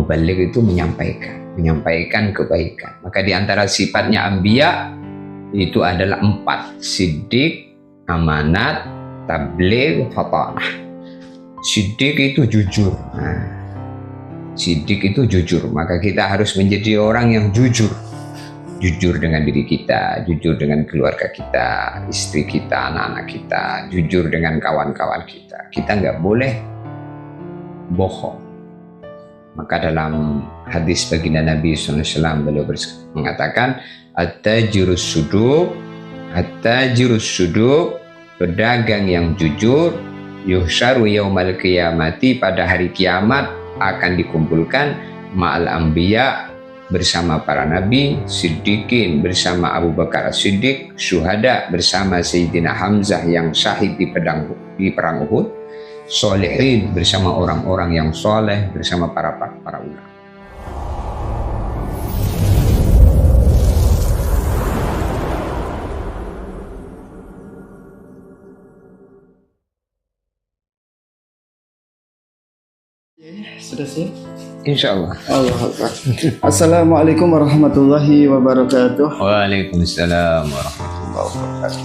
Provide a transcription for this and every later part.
Mubaligh itu menyampaikan kebaikan. Maka di antara sifatnya anbiya itu adalah 4: siddiq, amanat, tabligh, fatanah. Siddiq itu jujur. Siddiq itu jujur, maka kita harus menjadi orang yang jujur. Jujur dengan diri kita, jujur dengan keluarga kita, istri kita, anak-anak kita, jujur dengan kawan-kawan kita. Kita nggak boleh bohong. Maka dalam hadis baginda Nabi SAW beliau mengatakan, at-tajirus suduq, pedagang yang jujur, yuhsyaru yaumal qiyamati, pada hari kiamat akan dikumpulkan ma'al anbiya, bersama para nabi, siddiqin bersama Abu Bakar As-Siddiq, syuhada bersama Sayyidina Hamzah yang syahid di perang Uhud, solehin bersama orang-orang yang soleh, bersama para ulama. Sudah sih? Insyaallah. Allah Akbar. Assalamualaikum warahmatullahi wabarakatuh. Waalaikumsalam warahmatullahi wabarakatuh.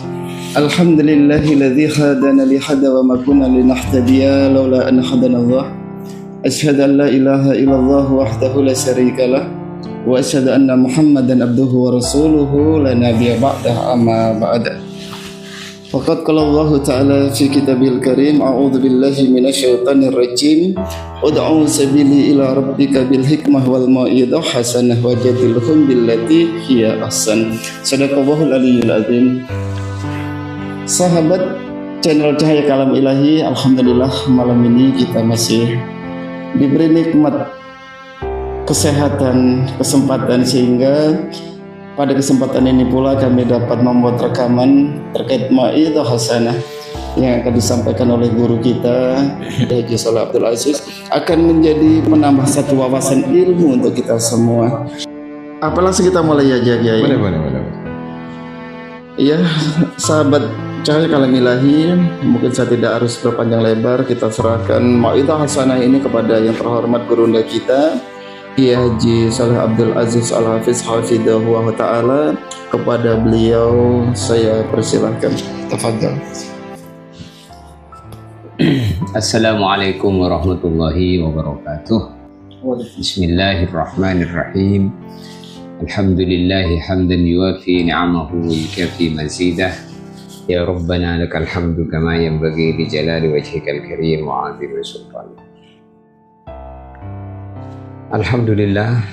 Alhamdulillahilladzi hadana li hada wa ma kunna linahtadiya laula an hadanallah. Asyhadu an la ilaha illallah wahdahu la syarikalah wa asyhadu anna Muhammadan abduhu wa rasuluhu la nabiyya ba'dahu amma ba'da. Faqad qala Allah Ta'ala fi kitabil karim, a'udzu billahi minasyaitonir rajim, ud'u sabili ila rabbika bil hikmah wal mau'izah hasanah wajadilhum billati hiya ahsan. Shadaqallahul aliyyul azim. Sahabat channel Cahaya Kalam Ilahi, alhamdulillah malam ini kita masih diberi nikmat kesehatan, kesempatan, sehingga pada kesempatan ini pula kami dapat membuat rekaman terkait mau'izah hasanah yang akan disampaikan oleh guru kita, Haji Shalih Abdul Aziz, akan menjadi menambah satu wawasan ilmu untuk kita semua. Apa langsung kita mulai aja, Kiai? Boleh. Iya, sahabat Cahaya Kalam Ilahi, mungkin saya tidak harus berpanjang lebar, kita serahkan mau'izah hasanah ini kepada yang terhormat gurunda kita, Kiai Haji Shalih Abdul Aziz Al-Hafiz Hafidhahu wa Ta'ala. Kepada beliau saya persilahkan. Tafadhal. Assalamualaikum warahmatullahi wabarakatuh. Bismillahirrahmanirrahim. Alhamdulillahi hamdan yuwafi ni'amahu wa yukafi mazidah. Ya Rabbana lakal hamdu kama yanbaghi li jalali wajhikal karim wa 'azimi sultanik. Alhamdulillah,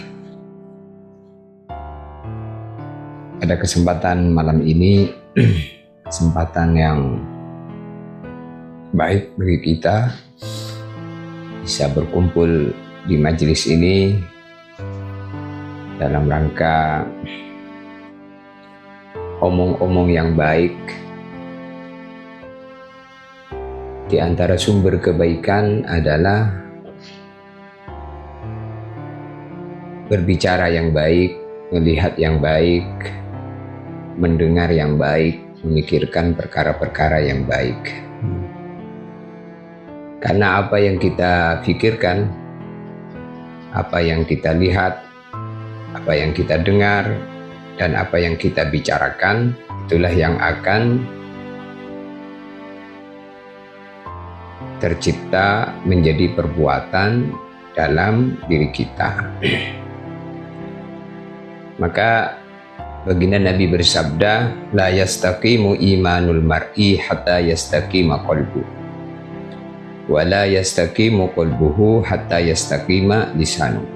pada kesempatan malam ini, kesempatan yang baik bagi kita bisa berkumpul di majelis ini dalam rangka omong-omong yang baik. Di antara sumber kebaikan adalah berbicara yang baik, melihat yang baik, mendengar yang baik, memikirkan perkara-perkara yang baik. Karena apa yang kita pikirkan, apa yang kita lihat, apa yang kita dengar, dan apa yang kita bicarakan, itulah yang akan tercipta menjadi perbuatan dalam diri kita. Maka baginda Nabi bersabda, la yastaqimu imanul mar'i hatta yastaqima qalbu, wa la yastaqimu qalbuhu hatta yastaqima lisanuhu.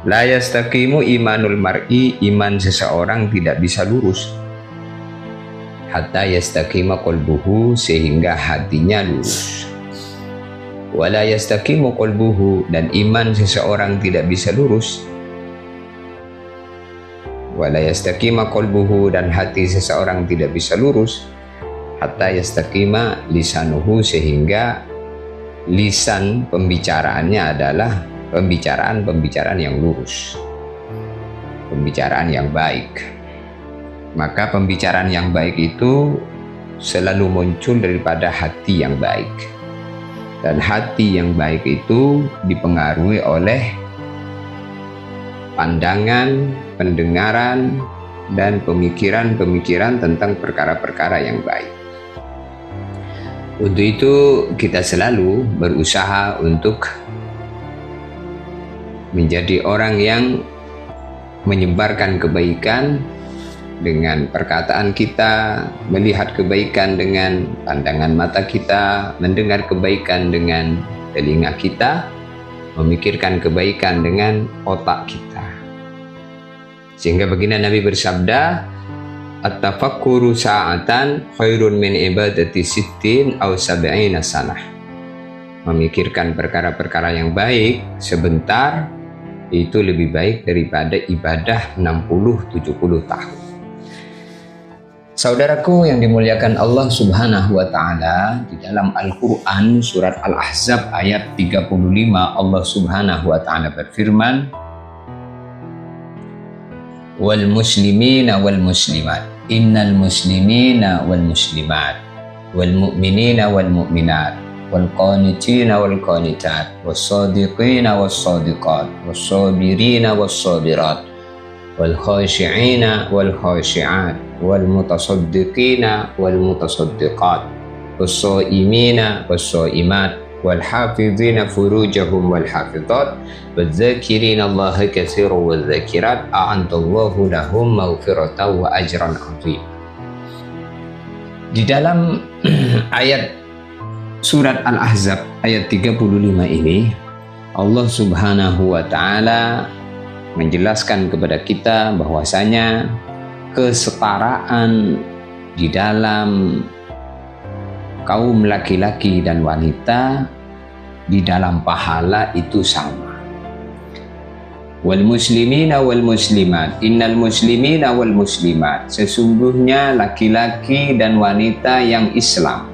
La yastaqimu imanul mar'i, iman seseorang tidak bisa lurus, hatta yastaqima qalbuhu, sehingga hatinya lurus. Wa la yastaqimu qalbuhu, dan iman seseorang tidak bisa lurus, wala yastaqima qalbuhu, dan hati seseorang tidak bisa lurus, hatta yastaqima lisanuhu, sehingga lisan pembicaraannya adalah pembicaraan yang lurus, pembicaraan yang baik. Maka pembicaraan yang baik itu selalu muncul daripada hati yang baik. Dan hati yang baik itu dipengaruhi oleh pandangan, pendengaran, dan pemikiran-pemikiran tentang perkara-perkara yang baik. Untuk itu kita selalu berusaha untuk menjadi orang yang menyebarkan kebaikan dengan perkataan kita, melihat kebaikan dengan pandangan mata kita, mendengar kebaikan dengan telinga kita, memikirkan kebaikan dengan otak kita. Sehingga baginda Nabi bersabda, at-tafakkuru sa'atan khairun min ibadati sittin aw sab'ina sanah. Memikirkan perkara-perkara yang baik sebentar itu lebih baik daripada ibadah 60-70 tahun. Saudaraku yang dimuliakan Allah Subhanahu wa Ta'ala, di dalam Al-Quran surat Al-Ahzab ayat 35 Allah Subhanahu wa Ta'ala berfirman, wal muslimina wal muslimat, innal muslimina wal muslimat, wal mu'minina wal mu'minat, wal qanitina wal qanitat, was sadiqina was sadiqat, was sabirina was sabirat, wal khashi'ina wal khashi'at, wal mutasaddiqina wal mutasaddiqat, was shaimina was shaimat, wal hafizina furujahum wal hafizat, wal dzakirina Allah katsiran wal dzakirat, a'adallahu lahum maghfiratan wa ajran 'azim. Di dalam ayat surat Al-Ahzab ayat 35 ini, Allah Subhanahu wa Ta'ala menjelaskan kepada kita bahwasanya kesetaraan di dalam kaum laki-laki dan wanita di dalam pahala itu sama. Wal muslimina wal muslimat, innal muslimina wal muslimat, sesungguhnya laki-laki dan wanita yang Islam.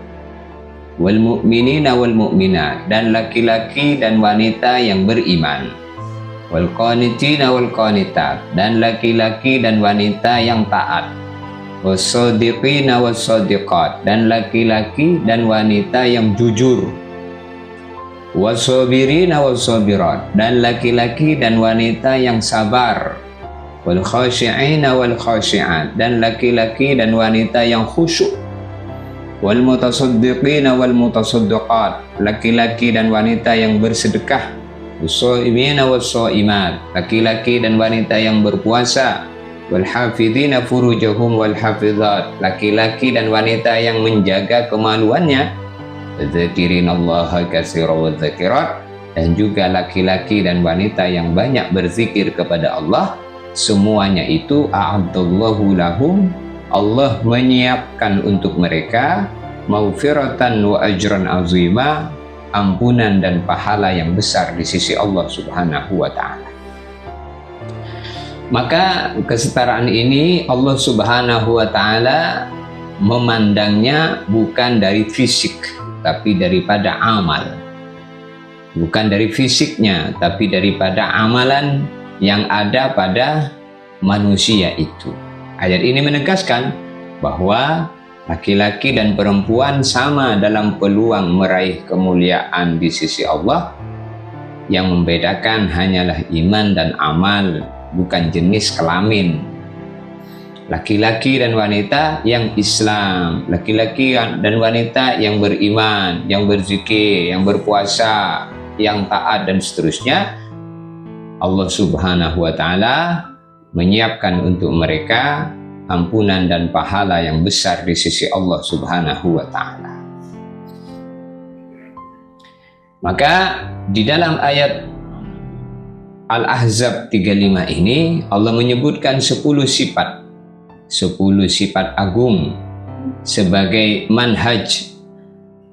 Wal mu'minina wal mu'minat, dan laki-laki dan wanita yang beriman. Wal qanitina wal qanitat, dan laki-laki dan wanita yang taat. Was shadiqina was shadiqat, dan laki-laki dan wanita yang jujur. Was sabirina was sabirat, dan laki-laki dan wanita yang sabar. Wal khashi'ina wal khashi'at, dan laki-laki dan wanita yang khusyuk. Wal mutasaddiqina wal mutasaddiqat, laki-laki dan wanita yang bersedekah. Was-shaimina was-shaimat, laki-laki dan wanita yang berpuasa. Wal hafidhina furujahum wal hafizat, laki-laki dan wanita yang menjaga kemaluannya. Dzakirinallaha katsiran wa dzakirat, dan juga laki-laki dan wanita yang banyak berzikir kepada Allah. Semuanya itu a'adallahu lahum, Allah menyiapkan untuk mereka maghfiratan wa ajran azima, ampunan dan pahala yang besar di sisi Allah Subhanahu wa Ta'ala. Maka kesetaraan ini Allah Subhanahu wa Ta'ala memandangnya bukan dari fisik, tapi daripada amal. Bukan dari fisiknya, tapi daripada amalan yang ada pada manusia itu. Ayat ini menegaskan bahwa laki-laki dan perempuan sama dalam peluang meraih kemuliaan di sisi Allah. Yang membedakan hanyalah iman dan amal, bukan jenis kelamin. Laki-laki dan wanita yang Islam, laki-laki dan wanita yang beriman, yang berzikir, yang berpuasa, yang taat dan seterusnya, Allah Subhanahu wa Ta'ala menyiapkan untuk mereka ampunan dan pahala yang besar di sisi Allah Subhanahu wa Ta'ala. Maka di dalam ayat Al-Ahzab 35 ini Allah menyebutkan 10 sifat agung sebagai manhaj,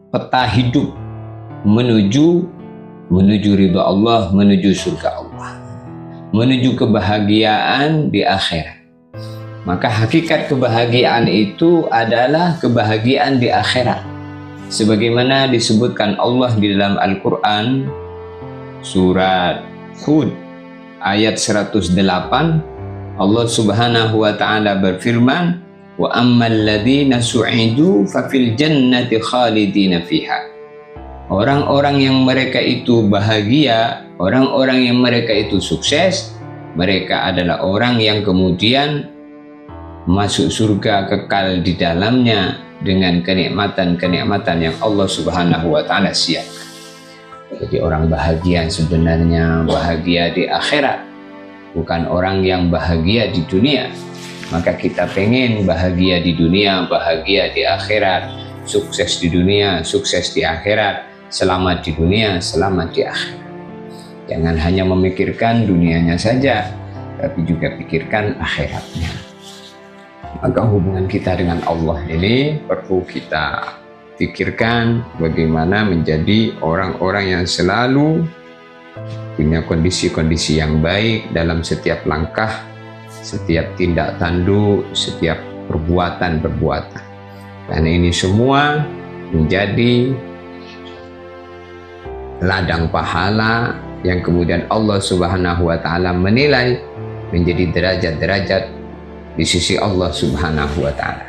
peta hidup menuju ridha Allah, menuju surga Allah, menuju kebahagiaan di akhirat. Maka hakikat kebahagiaan itu adalah kebahagiaan di akhirat. Sebagaimana disebutkan Allah di dalam Al-Quran surat Hud ayat 108, Allah Subhanahu wa Ta'ala berfirman, wa ammal ladzina su'idu fa fil jannati khalidina fiha. Orang-orang yang mereka itu bahagia, orang-orang yang mereka itu sukses, mereka adalah orang yang kemudian masuk surga kekal di dalamnya dengan kenikmatan-kenikmatan yang Allah Subhanahu wa Ta'ala siapkan. Jadi orang bahagia sebenarnya bahagia di akhirat, bukan orang yang bahagia di dunia. Maka kita pengen bahagia di dunia, bahagia di akhirat, sukses di dunia, sukses di akhirat, selamat di dunia, selamat di akhirat. Jangan hanya memikirkan dunianya saja, tapi juga pikirkan akhiratnya. Maka hubungan kita dengan Allah ini perlu kita pikirkan bagaimana menjadi orang-orang yang selalu punya kondisi-kondisi yang baik dalam setiap langkah, setiap tindak tanduk, setiap perbuatan-perbuatan. Karena ini semua menjadi ladang pahala yang kemudian Allah Subhanahu wa Ta'ala menilai menjadi derajat-derajat di sisi Allah Subhanahu wa Ta'ala.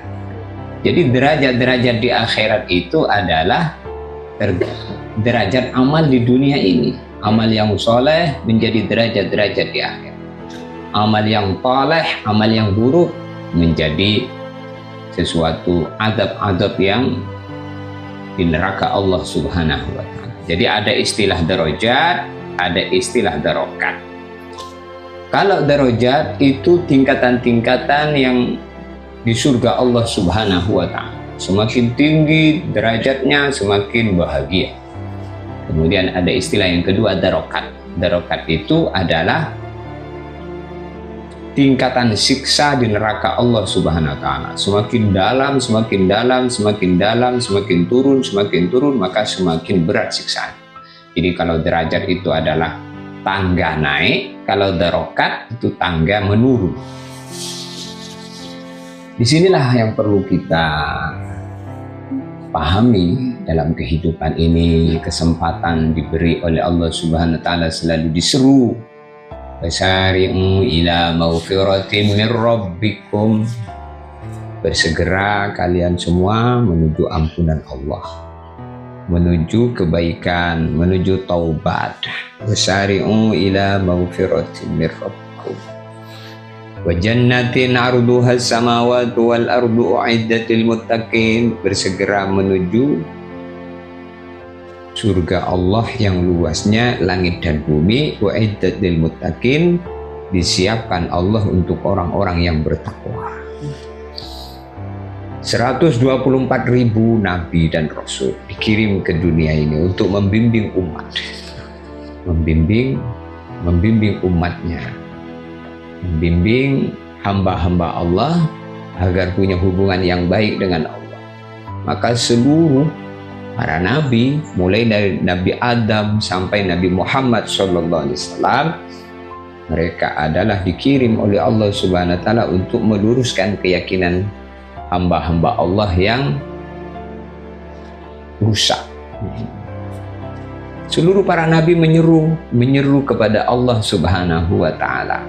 Jadi derajat-derajat di akhirat itu adalah derajat amal di dunia ini. Amal yang soleh menjadi derajat-derajat di akhirat. Amal yang toleh, amal yang buruk menjadi sesuatu adab-adab yang di neraka Allah Subhanahu wa Ta'ala. Jadi ada istilah derajat, ada istilah darokat. Kalau derajat itu tingkatan-tingkatan yang di surga Allah Subhanahu wa Ta'ala. Semakin tinggi derajatnya, semakin bahagia. Kemudian ada istilah yang kedua, darokat. Darokat itu adalah tingkatan siksa di neraka Allah Subhanahu wa Ta'ala. Semakin dalam, semakin dalam, semakin dalam, semakin turun, maka semakin berat siksaan. Jadi kalau derajat itu adalah tangga naik, kalau darokat itu tangga menurun. Disinilah yang perlu kita pahami dalam kehidupan ini. Kesempatan diberi oleh Allah Subhanahu wa Ta'ala selalu diseru, Fasari'u ila maghfiratin min rabbikum. Bersegera kalian semua menuju ampunan Allah, menuju kebaikan, menuju taubat. Fasari'u ila maghfiratin min rabbikum wa jannatin 'arduha as-samawati wal ardu u'iddat lil muttaqin. Bersegera menuju surga Allah yang luasnya langit dan bumi, u'iddat lil muttaqin, disiapkan Allah untuk orang-orang yang bertakwa. 124.000 nabi dan rasul dikirim ke dunia ini untuk membimbing umat, membimbing umatnya, membimbing hamba-hamba Allah agar punya hubungan yang baik dengan Allah. Maka seluruh para nabi, mulai dari Nabi Adam sampai Nabi Muhammad SAW, mereka adalah dikirim oleh Allah Subhanahu wa Ta'ala untuk meluruskan keyakinan hamba-hamba Allah yang rusak. Seluruh para nabi menyeru kepada Allah Subhanahu wa Ta'ala,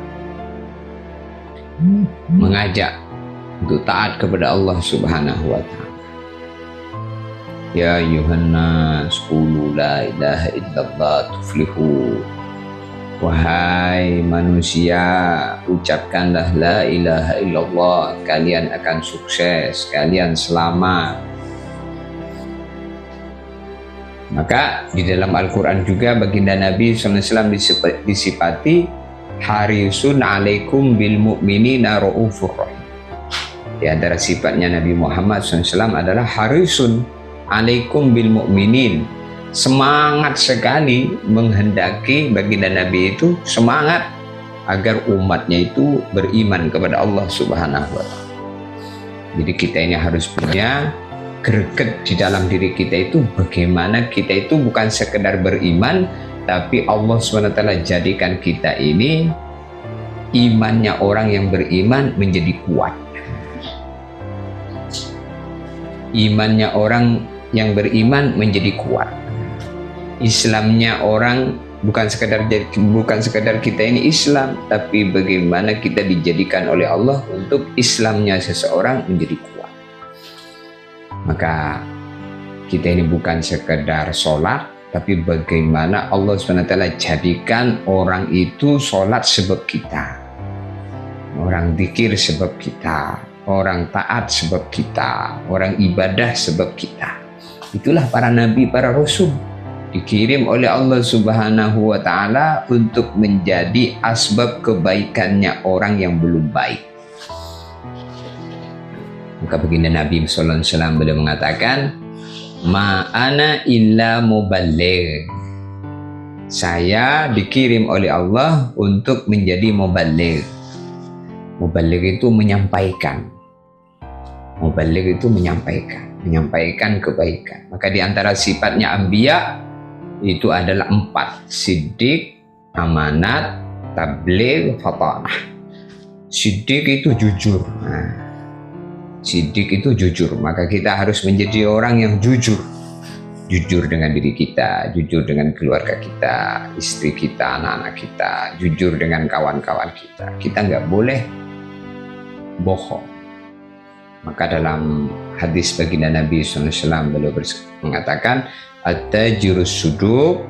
mengajak untuk taat kepada Allah Subhanahu wa Ta'ala. Ya ayyuhannas qulu la ilaha illallah tuflihu. Wahai manusia, ucapkanlah la ilaha illallah, kalian akan sukses, kalian selamat. Maka di dalam Al-Quran juga baginda Nabi SAW disifati harisun alaikum bil mu'minina ra'ufur rahim. Di antara sifatnya Nabi Muhammad SAW adalah harisun alaikum bil mu'minin, semangat sekali menghendaki baginda Nabi itu semangat agar umatnya itu beriman kepada Allah Subhanahu wa Ta'ala. Jadi kita ini harus punya greget di dalam diri kita itu, bagaimana kita itu bukan sekedar beriman, tapi Allah Subhanahu wa Ta'ala jadikan kita ini imannya orang yang beriman menjadi kuat. Imannya orang yang beriman menjadi kuat. Islamnya orang bukan sekedar kita ini Islam, tapi bagaimana kita dijadikan oleh Allah untuk Islamnya seseorang menjadi kuat. Maka kita ini bukan sekedar sholat, tapi bagaimana Allah SWT jadikan orang itu sholat sebab kita, orang zikir sebab kita, orang taat sebab kita, orang ibadah sebab kita. Itulah para nabi, para rasul dikirim oleh Allah Subhanahu wa Ta'ala untuk menjadi asbab kebaikannya orang yang belum baik. Maka begini Nabi sallallahu alaihi wasallam beliau mengatakan, ma'ana illa muballigh. Saya dikirim oleh Allah untuk menjadi muballigh. Muballigh itu menyampaikan. Muballigh itu menyampaikan kebaikan. Maka di antara sifatnya anbiya itu adalah 4: siddiq, amanat, tabligh, fatanah. Siddiq itu jujur. Siddiq itu jujur, maka kita harus menjadi orang yang jujur. Jujur dengan diri kita, jujur dengan keluarga kita, istri kita, anak-anak kita, jujur dengan kawan-kawan kita. Kita nggak boleh bohong. Maka dalam hadis baginda Nabi SAW beliau mengatakan, at-tajirus suduq,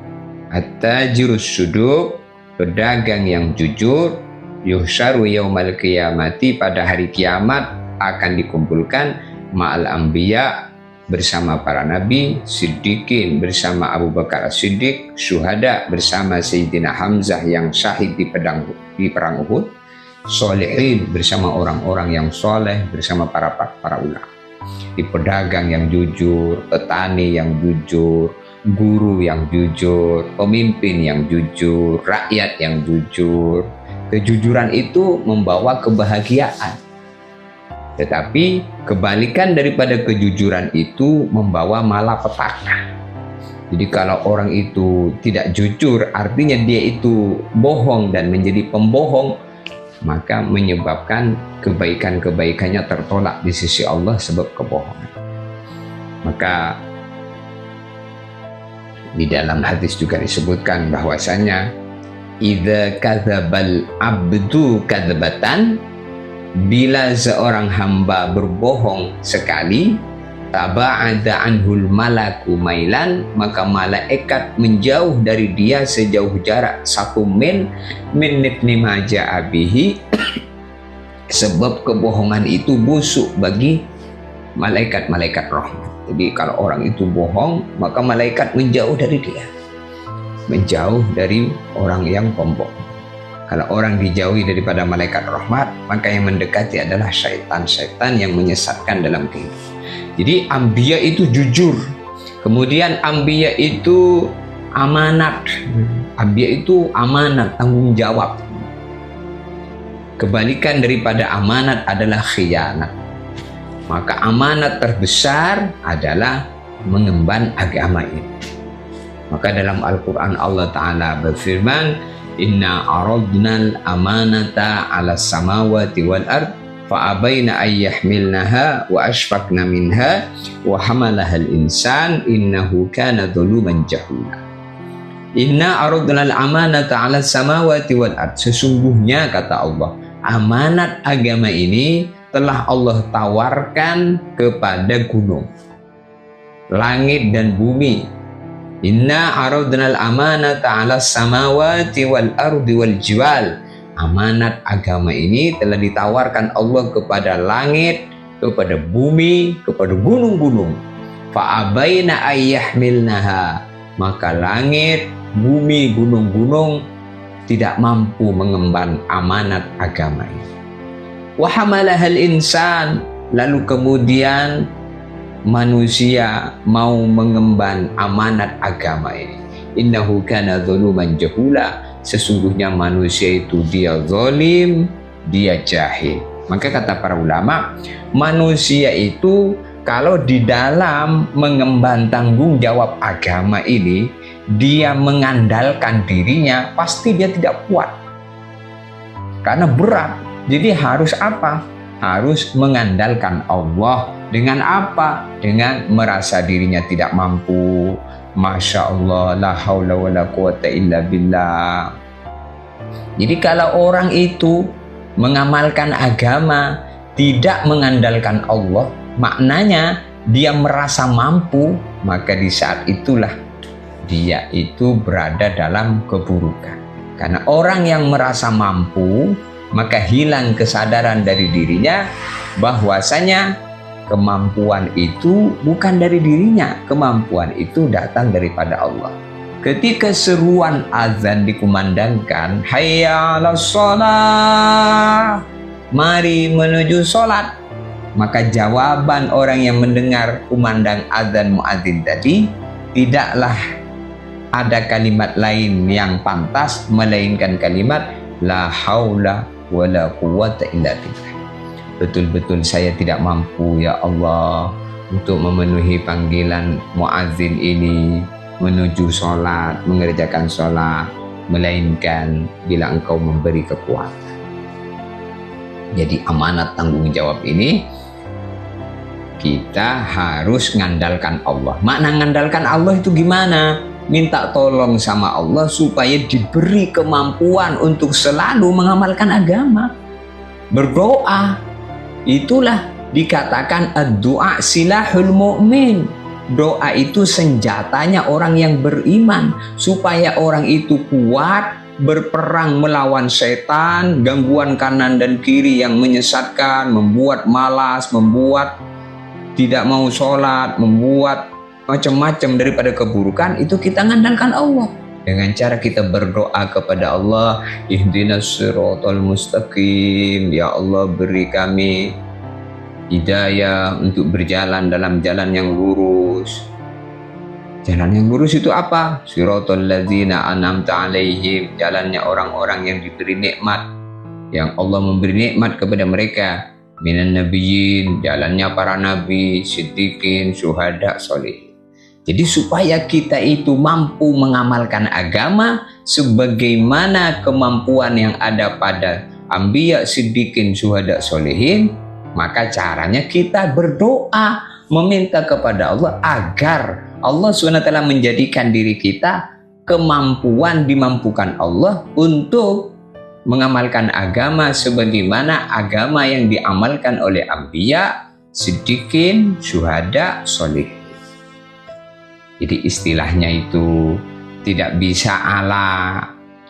pedagang yang jujur, yuhsyaru yaumal qiyamati, pada hari kiamat akan dikumpulkan ma'al anbiya, bersama para nabi, siddiqin bersama Abu Bakar As-Siddiq, syuhada bersama Sayyidina Hamzah yang syahid di perang Uhud, sholihin bersama orang-orang yang soleh bersama para ulama. Di pedagang yang jujur, petani yang jujur, guru yang jujur, pemimpin yang jujur, rakyat yang jujur. Kejujuran itu membawa kebahagiaan. Tetapi kebalikan daripada kejujuran itu membawa malapetaka. Jadi kalau orang itu tidak jujur, artinya dia itu bohong dan menjadi pembohong, maka menyebabkan kebaikan-kebaikannya tertolak di sisi Allah sebab kebohongan. Maka di dalam hadis juga disebutkan bahwasanya idza kadzabal abdu kadzbatan, bila seorang hamba berbohong sekali, taba'ada anhul malaku mailan, maka malaikat menjauh dari dia sejauh jarak 1 mil min nitni maja abihi, sebab kebohongan itu busuk bagi malaikat-malaikat rahmat. Jadi kalau orang itu bohong, maka malaikat menjauh dari dia, menjauh dari orang yang pembohong. Kalau orang dijauhi daripada malaikat rahmat, maka yang mendekati adalah syaitan-syaitan yang menyesatkan dalam kehidupan. Jadi anbiya itu jujur, kemudian anbiya itu amanat. Anbiya itu amanat, tanggung jawab. Kebalikan daripada amanat adalah khianat. Maka amanat terbesar adalah mengemban agama ini. Maka dalam Al-Quran Allah Ta'ala berfirman, inna aradnal amanata ala samawati wal ard fa'abaina ayyahmilnaha wa ashfaqna minha wa hamalahal insan innahu kana zaluman jahula. Inna aradnal amanata ala samawati wal ard, sesungguhnya kata Allah, amanat agama ini telah Allah tawarkan kepada gunung, langit dan bumi. Inna aradnal amanata ala samawati wal ardi wal jibal. Amanat agama ini telah ditawarkan Allah kepada langit, kepada bumi, kepada gunung-gunung. Fa'abaina ayyahmilnaha, maka langit, bumi, gunung-gunung tidak mampu mengemban amanat agama ini. Wa hamalahal insan, lalu kemudian manusia mau mengemban amanat agama ini. Innahu kana zaluman jahula, sesungguhnya manusia itu dia zalim, dia jahil. Maka kata para ulama, manusia itu kalau di dalam mengemban tanggung jawab agama ini, dia mengandalkan dirinya, pasti dia tidak kuat karena berat. Jadi harus apa? Harus mengandalkan Allah. Dengan apa? Dengan merasa dirinya tidak mampu. Masya Allah, la haula wa la quwata illa billah. Jadi kalau orang itu mengamalkan agama tidak mengandalkan Allah, maknanya dia merasa mampu maka di saat itulah dia itu berada dalam keburukan. Karena orang yang merasa mampu, maka hilang kesadaran dari dirinya bahwasanya kemampuan itu bukan dari dirinya, kemampuan itu datang daripada Allah. Ketika seruan azan dikumandangkan, hayya 'alas shalah, mari menuju sholat, maka jawaban orang yang mendengar kumandang azan muadzin tadi tidaklah ada kalimat lain yang pantas melainkan kalimat la haula wala quwwata illa billah. Betul-betul saya tidak mampu ya Allah untuk memenuhi panggilan muadzin ini menuju sholat, mengerjakan sholat, melainkan bila Engkau memberi kekuatan. Jadi amanat tanggung jawab ini kita harus ngandalkan Allah. Makna ngandalkan Allah itu gimana? Minta tolong sama Allah supaya diberi kemampuan untuk selalu mengamalkan agama. Berdoa, itulah dikatakan ad-du'a silahul mu'min. Doa itu senjatanya orang yang beriman, supaya orang itu kuat berperang melawan setan, gangguan kanan dan kiri yang menyesatkan, membuat malas, membuat tidak mau sholat, membuat macam-macam daripada keburukan. Itu kita ngandalkan Allah dengan cara kita berdoa kepada Allah, ihdinas siratal mustaqim, ya Allah beri kami hidayah untuk berjalan dalam jalan yang lurus. Jalan yang lurus itu apa? Siratal ladzina an'amta alaihim, jalannya orang-orang yang diberi nikmat, yang Allah memberi nikmat kepada mereka. Minan nabiyyin, jalannya para nabi, siddiqin, syuhada, sholihin. Jadi supaya kita itu mampu mengamalkan agama sebagaimana kemampuan yang ada pada anbiya, siddiqin, syuhada, sholihin, maka caranya kita berdoa meminta kepada Allah agar Allah SWT menjadikan diri kita kemampuan dimampukan Allah untuk mengamalkan agama sebagaimana agama yang diamalkan oleh anbiya, siddiqin, syuhada, sholihin. Jadi istilahnya itu tidak bisa ala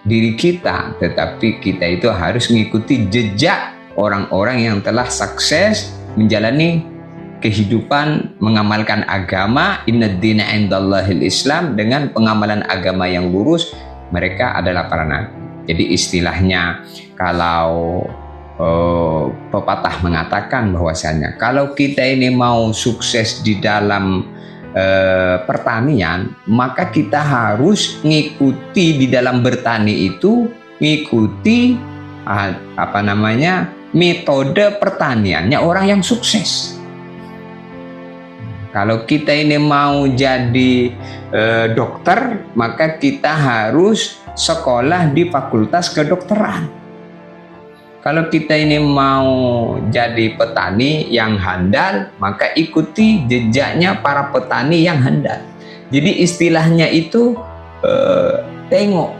diri kita, tetapi kita itu harus mengikuti jejak orang-orang yang telah sukses menjalani kehidupan mengamalkan agama. Innad dina indallahil Islam, dengan pengamalan agama yang lurus, mereka adalah para nabi. Jadi istilahnya kalau pepatah mengatakan bahwasanya kalau kita ini mau sukses di dalam pertanian, maka kita harus ngikuti di dalam bertani itu, ngikuti metode pertaniannya orang yang sukses. Kalau kita ini mau jadi dokter, maka kita harus sekolah di fakultas kedokteran. Kalau kita ini mau jadi petani yang handal, maka ikuti jejaknya para petani yang handal. Jadi istilahnya itu tengok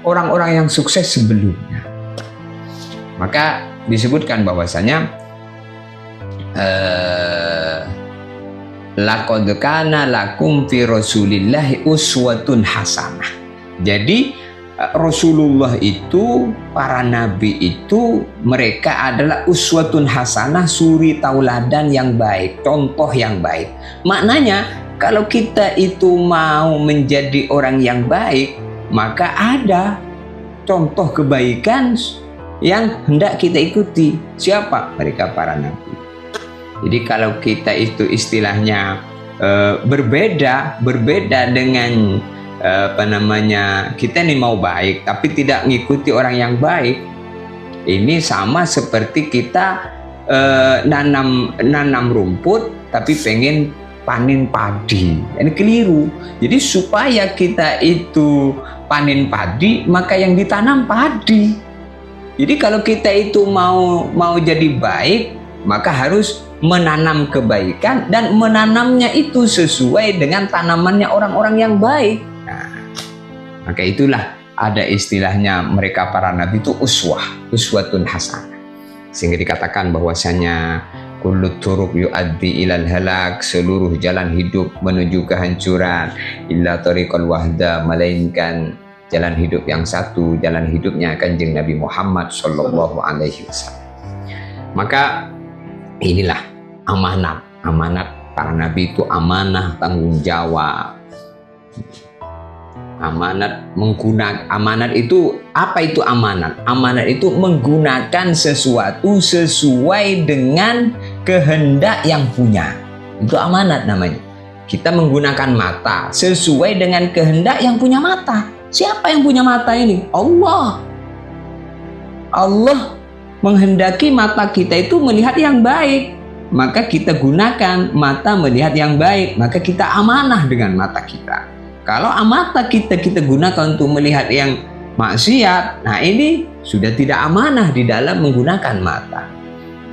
orang-orang yang sukses sebelumnya. Maka disebutkan bahwasanya laqad kana lakum fi rasulillahi uswatun hasanah. Jadi Rasulullah itu, para nabi itu, mereka adalah uswatun hasanah, suri tauladan yang baik, contoh yang baik. Maknanya kalau kita itu mau menjadi orang yang baik, maka ada contoh kebaikan yang hendak kita ikuti. Siapa? Mereka para nabi. Jadi kalau kita itu istilahnya berbeda dengan kita ini mau baik tapi tidak mengikuti orang yang baik, ini sama seperti kita nanam rumput tapi pengen panen padi. Ini keliru. Jadi supaya kita itu panen padi, maka yang ditanam padi. Jadi kalau kita itu mau jadi baik, maka harus menanam kebaikan dan menanamnya itu sesuai dengan tanamannya orang-orang yang baik. Nah, maka itulah ada istilahnya mereka para nabi itu uswatun hasanah. Sehingga dikatakan bahwasanya kullu turuq yuaddi ilal halak, seluruh jalan hidup menuju kehancuran, illa tariqal wahda, melainkan jalan hidup yang satu, jalan hidupnya Kanjeng Nabi Muhammad sallallahu alaihi wasallam. Maka inilah amanat para nabi itu, amanah tanggung jawab. Amanat itu apa? Itu amanat. Amanat itu menggunakan sesuatu sesuai dengan kehendak yang punya. Itu amanat namanya. Kita menggunakan mata sesuai dengan kehendak yang punya mata. Siapa yang punya mata ini? Allah. Allah menghendaki mata kita itu melihat yang baik, maka kita gunakan mata melihat yang baik, maka kita amanah dengan mata kita. Kalau mata kita gunakan untuk melihat yang maksiat, nah ini sudah tidak amanah di dalam menggunakan mata.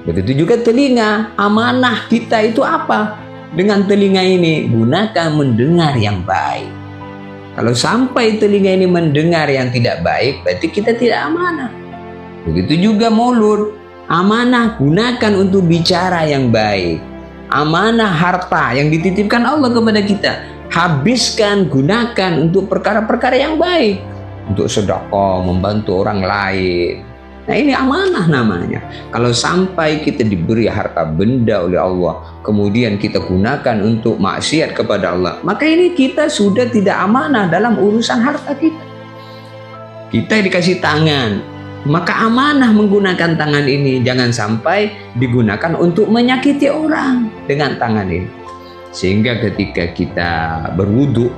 Begitu juga telinga, amanah kita itu apa? Dengan telinga ini gunakan mendengar yang baik. Kalau sampai telinga ini mendengar yang tidak baik, berarti kita tidak amanah. Begitu juga mulut, amanah gunakan untuk bicara yang baik. Amanah harta yang dititipkan Allah kepada kita, habiskan, gunakan untuk perkara-perkara yang baik, untuk sedekah, membantu orang lain. Nah ini amanah namanya. Kalau sampai kita diberi harta benda oleh Allah, kemudian kita gunakan untuk maksiat kepada Allah, maka ini kita sudah tidak amanah dalam urusan harta kita. Kita dikasih tangan, maka amanah menggunakan tangan ini. Jangan sampai digunakan untuk menyakiti orang dengan tangan ini. Sehingga ketika kita berwudu,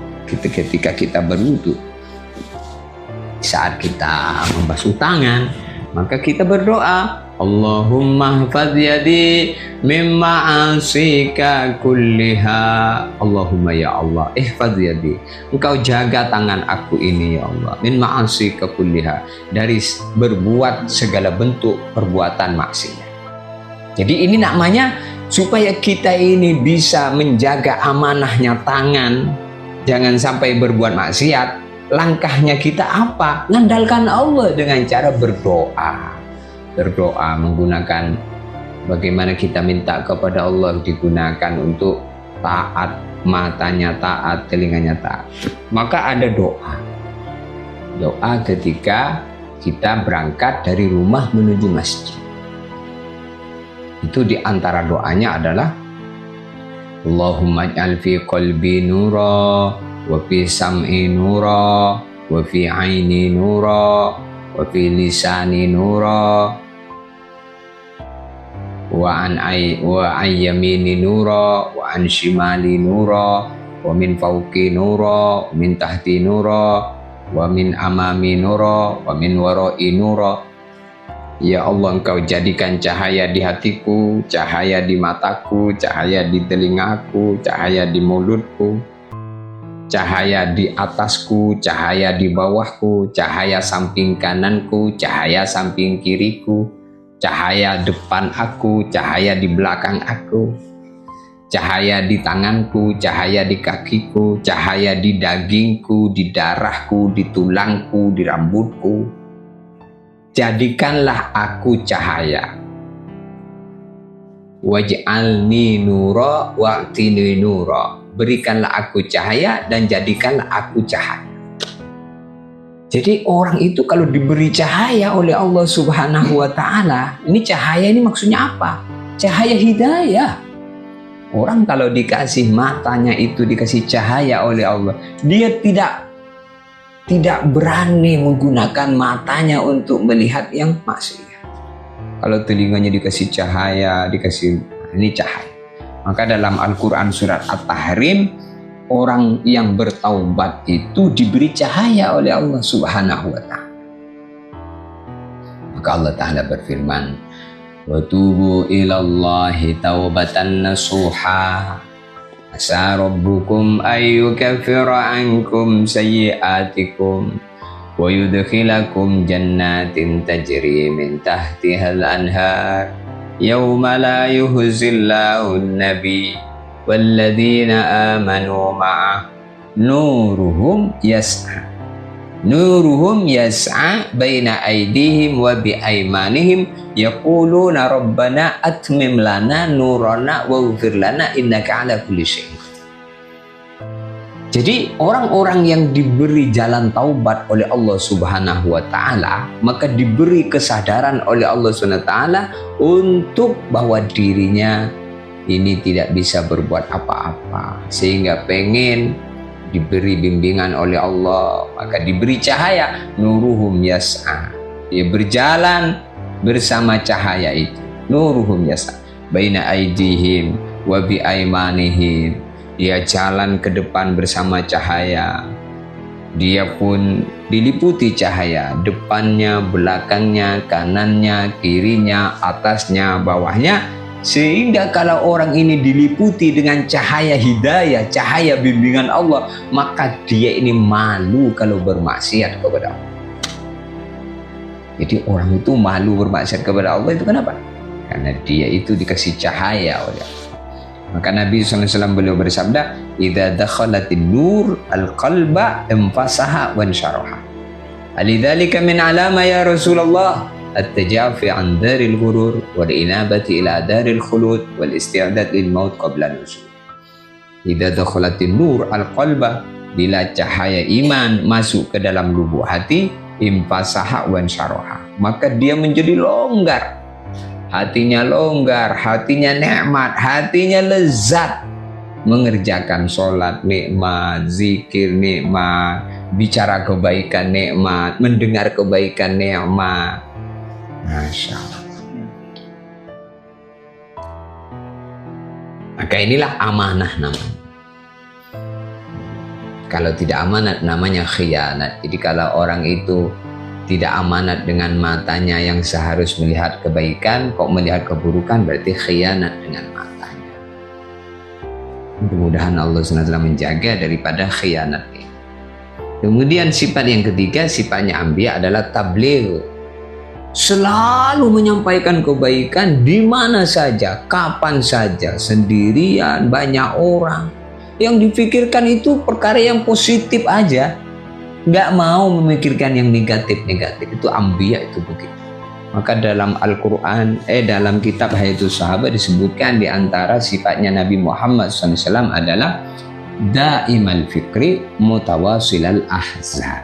saat kita membasuh tangan, maka kita berdoa, Allahumma hafadz yadi mimma asika kulliha. Allahumma ya Allah, ihfadz yadi, engkau jaga tangan aku ini ya Allah, mimma asika kulliha, dari berbuat segala bentuk perbuatan maksiat. Jadi ini namanya supaya kita ini bisa menjaga amanahnya tangan, jangan sampai berbuat maksiat. Langkahnya kita apa? Ngandalkan Allah dengan cara berdoa. Berdoa menggunakan bagaimana kita minta kepada Allah, digunakan untuk taat, matanya taat, telinganya taat. Maka ada doa. Doa ketika kita berangkat dari rumah menuju masjid. Itu di antara doanya adalah Allahumma ij'al fi qalbi nura wa fi sam'i nura wa fi aini nura wa fi lisani nura wa an yamini nura wa an shimali nura wa min fawqi nura wa min tahti nura wa min amami nura wa min wara'i nura. Ya Allah, engkau jadikan cahaya di hatiku, cahaya di mataku, cahaya di telingaku, cahaya di mulutku, cahaya di atasku, cahaya di bawahku, cahaya samping kananku, cahaya samping kiriku, cahaya depan aku, cahaya di belakang aku, cahaya di tanganku, cahaya di kakiku, cahaya di dagingku, di darahku, di tulangku, di rambutku. Jadikanlah aku cahaya. Waj'alni nura wa'tini nura. Berikanlah aku cahaya dan jadikanlah aku cahaya. Jadi orang itu kalau diberi cahaya oleh Allah Subhanahu wa ta'ala, ini cahaya ini maksudnya apa? Cahaya hidayah. Orang kalau dikasih matanya itu, dikasih cahaya oleh Allah, dia tidak berani menggunakan matanya untuk melihat yang maksiat. Kalau telinganya dikasih cahaya, ini cahaya. Maka dalam Al-Quran surat At-Tahrim, orang yang bertaubat itu diberi cahaya oleh Allah Subhanahu wa ta'ala. Maka Allah Ta'ala berfirman, wa tubu ilallahi taubatan nasuha. Asa rabbukum ayyukaffira ankum sayyi'atikum wa yudkhilakum jannatin tajri min tahtihal anhar yawma la yuhzillahu an-nabi walladzina amanu ma'ah nuruhum yas'a. Nuruhum yas'a baina aydihim wa bi aymanihim yaquluna rabbana atmim lana nurana waghfir lana innaka ala kulli syai'in. Jadi orang-orang yang diberi jalan taubat oleh Allah Subhanahu wa taala, maka diberi kesadaran oleh Allah Subhanahu wa taala untuk bahwa dirinya ini tidak bisa berbuat apa-apa, sehingga pengen diberi bimbingan oleh Allah, maka diberi cahaya. Nuruhum yas'a, dia berjalan bersama cahaya itu. Nuruhum yas'a baina aydihim wa bi aymanihim, dia jalan ke depan bersama cahaya, dia pun diliputi cahaya, depannya, belakangnya, kanannya, kirinya, atasnya, bawahnya. Sehingga kalau orang ini diliputi dengan cahaya hidayah, cahaya bimbingan Allah, maka dia ini malu kalau bermaksiat kepada Allah. Jadi orang itu malu bermaksiat kepada Allah itu kenapa? Karena dia itu dikasih cahaya oleh Allah. Maka Nabi SAW beliau bersabda, "Idza dakhalatin nur al-qalba infasaha wa insyaraha." Alidzalika min alama ya Rasulullah at-tajafi an daril ghurur wal inabati ila daril khulud wal isti'dad lil maut qabla nuzul. Idza dakhalatin nur al-qalba, bila cahaya iman masuk ke dalam lubuk hati, infasaha wa insyaraha, maka dia menjadi longgar. Hatinya longgar, hatinya nikmat, hatinya lezat. Mengerjakan sholat nikmat, zikir nikmat, bicara kebaikan nikmat, mendengar kebaikan nikmat. Masya Allah. Maka inilah amanah namanya. Kalau tidak amanat namanya khianat. Jadi kalau orang itu tidak amanat dengan matanya yang seharus melihat kebaikan, kok melihat keburukan, berarti khianat dengan matanya. Mudah-mudahan Allah SWT menjaga daripada khianat ini. Kemudian sifat yang ketiga, sifatnya Anbiya adalah tabligh. Selalu menyampaikan kebaikan di mana saja, kapan saja, sendirian, banyak orang. Yang dipikirkan itu perkara yang positif aja. Nggak mau memikirkan yang negatif-negatif. Itu Anbiya itu begitu. Maka dalam Al-Quran, dalam kitab Hayatus Sahabat disebutkan di antara sifatnya Nabi Muhammad SAW adalah Da'imal fikri mutawasilal ahzan.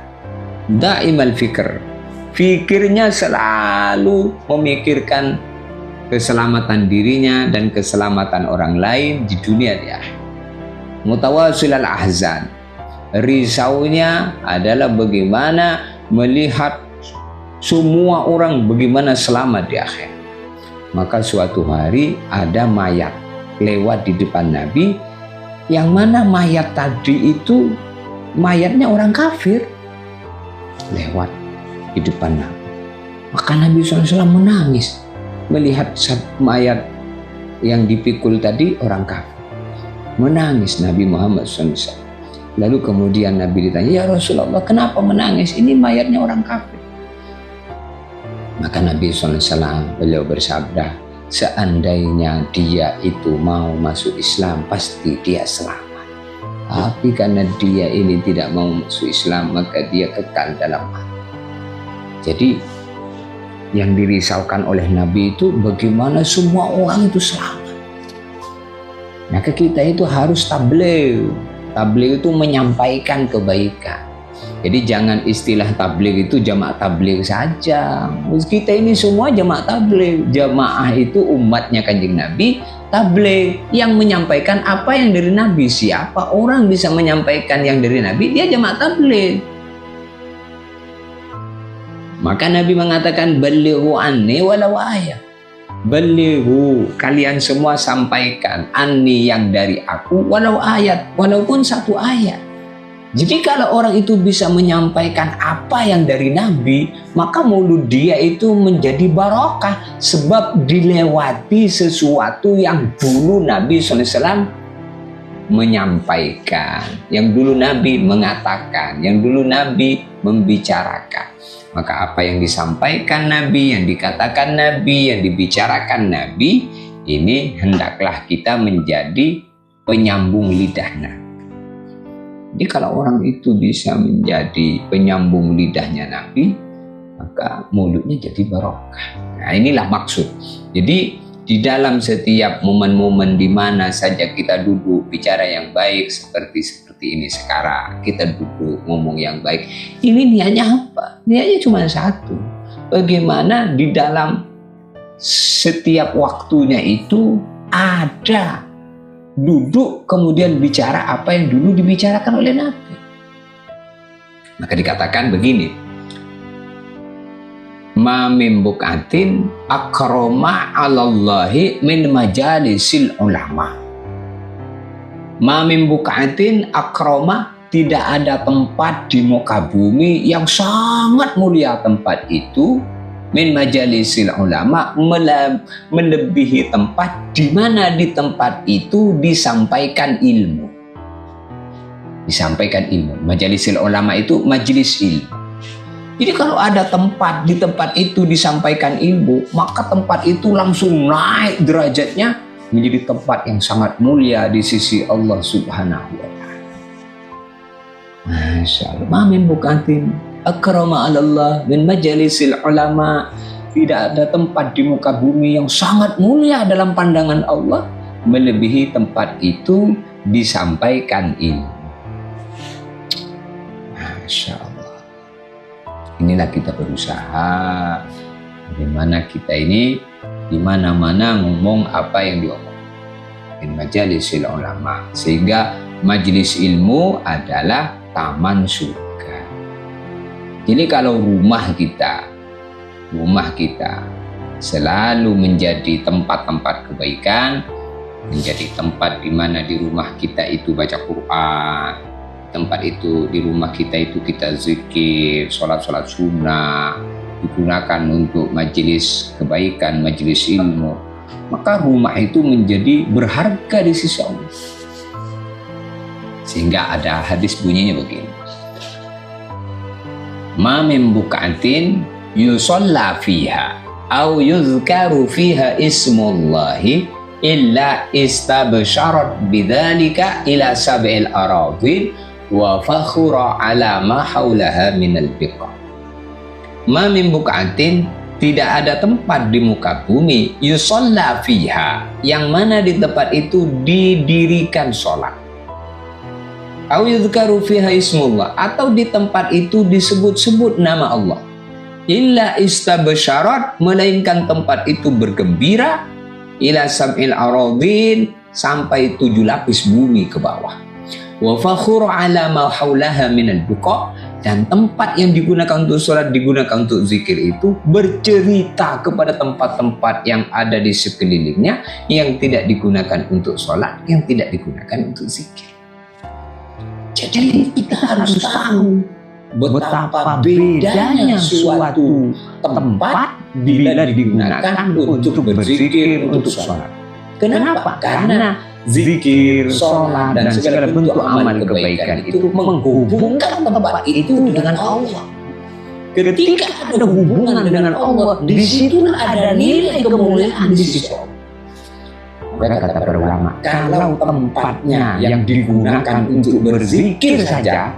Da'imal fikr, fikirnya selalu memikirkan keselamatan dirinya dan keselamatan orang lain di dunia di akhirat. Mutawasilal ahzan, risaunya adalah bagaimana melihat semua orang bagaimana selamat di akhir. Maka suatu hari ada mayat lewat di depan Nabi, yang mana mayat tadi itu mayatnya orang kafir lewat di depan Nabi. Maka Nabi SAW menangis melihat mayat yang dipikul tadi orang kafir. Menangis Nabi Muhammad SAW. Lalu kemudian Nabi ditanya, "Ya Rasulullah, kenapa menangis? Ini mayatnya orang kafir." Maka Nabi SAW beliau bersabda, seandainya dia itu mau masuk Islam, pasti dia selamat. Tapi karena dia ini tidak mau masuk Islam, maka dia kekal dalam api. Jadi yang dirisaukan oleh Nabi itu bagaimana semua orang itu selamat. Maka kita itu harus tabligh. Tabligh itu menyampaikan kebaikan. Jadi jangan istilah tabligh itu jamaah tabligh saja. Kita ini semua jamaah tabligh. Jamaah itu umatnya Kanjeng Nabi, tabligh yang menyampaikan apa yang dari Nabi. Siapa orang bisa menyampaikan yang dari Nabi, dia jamaah tabligh. Maka Nabi mengatakan, "Ballighu anni walau ayat." Balighu, kalian semua sampaikan anni yang dari aku walau ayat, walaupun satu ayat. Jadi kalau orang itu bisa menyampaikan apa yang dari Nabi, maka mulut dia itu menjadi barokah, sebab dilewati sesuatu yang dulu Nabi SAW menyampaikan, yang dulu Nabi mengatakan, yang dulu Nabi membicarakan. Maka apa yang disampaikan Nabi, yang dikatakan Nabi, yang dibicarakan Nabi, ini hendaklah kita menjadi penyambung lidah Nabi. Jadi kalau orang itu bisa menjadi penyambung lidahnya Nabi, maka mulutnya jadi barokah. Nah, inilah maksud. Jadi di dalam setiap momen-momen di mana saja kita duduk bicara yang baik seperti ini sekarang, kita duduk ngomong yang baik. Ini niatnya apa? Niatnya cuma satu. Bagaimana di dalam setiap waktunya itu ada duduk kemudian bicara apa yang dulu dibicarakan oleh Nabi. Maka dikatakan begini, ma min bukatin akroma 'alallahi min majalisil ulama. Ma min bukatin akroma, tidak ada tempat di muka bumi yang sangat mulia tempat itu, min majalisil ulama, melebihi tempat di mana di tempat itu disampaikan ilmu. Disampaikan ilmu. Majalisil ulama itu majelis ilmu. Jadi kalau ada tempat, di tempat itu disampaikan ilmu, maka tempat itu langsung naik derajatnya menjadi tempat yang sangat mulia di sisi Allah Subhanahu wa ta'ala. Masya Allah. Ma min bukatin akrama 'alallah min majalisil ulama. Tidak ada tempat di muka bumi yang sangat mulia dalam pandangan Allah melebihi tempat itu disampaikan ilmu. Masya Allah. Inilah kita berusaha bagaimana kita ini di mana-mana ngomong apa yang diomong in majalisil ulama, sehingga majelis ilmu adalah taman surga. Jadi kalau rumah kita selalu menjadi tempat-tempat kebaikan, menjadi tempat di mana di rumah kita itu baca Quran, tempat itu di rumah kita itu kita zikir, sholat sunnah, digunakan untuk majelis kebaikan, majelis ilmu, maka rumah itu menjadi berharga di sisi Allah. Sehingga ada hadis bunyinya begini, ma min bukatin yusalla fiha au yuzkaru fiha ismullahi illa istabsharat bidzalika ila sab'il aradin wa fakhura ala ma haulaha minal biqa. Ma min bukatin, tidak ada tempat di muka bumi yusalla fiha, yang mana di tempat itu didirikan sholat, au yuzkaru fiha ismullah, atau di tempat itu disebut-sebut nama Allah, illa istabsharat, melainkan tempat itu bergembira, ila sab'il aradin, sampai 7 lapis bumi ke bawah, wa fakhur ala ma haulaha minal biqa, dan tempat yang digunakan untuk sholat, digunakan untuk zikir itu bercerita kepada tempat-tempat yang ada di sekelilingnya yang tidak digunakan untuk sholat, yang tidak digunakan untuk zikir. Jadi kita harus tahu betapa bedanya suatu tempat bila digunakan untuk berzikir, untuk sholat. Kenapa? Karena zikir, sholat, dan segala bentuk amal kebaikan itu menghubungkan tempat itu dengan Allah. Ketika ada hubungan dengan Allah, di situ ada nilai kemuliaan di sisi Allah. Maka kata para ulama, kalau tempatnya yang digunakan untuk berzikir saja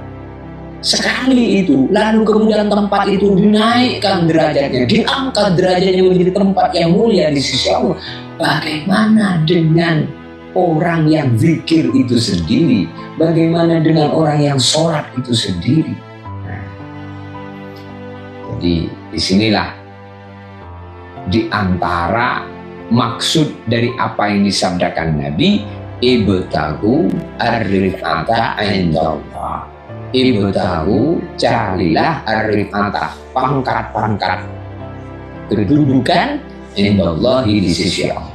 sekali itu, lalu kemudian tempat itu dinaikkan derajatnya, diangkat derajatnya menjadi tempat yang mulia di sisi Allah, bagaimana dengan orang yang zikir itu sendiri? Bagaimana dengan orang yang sholat itu sendiri? Nah, jadi disinilah di antara maksud dari apa yang disabdakan Nabi, ibtagu ar-rifata indallah. Ibtagu, carilah ar-rifata, pangkat-pangkat kedudukan indallahi di sisi Allah.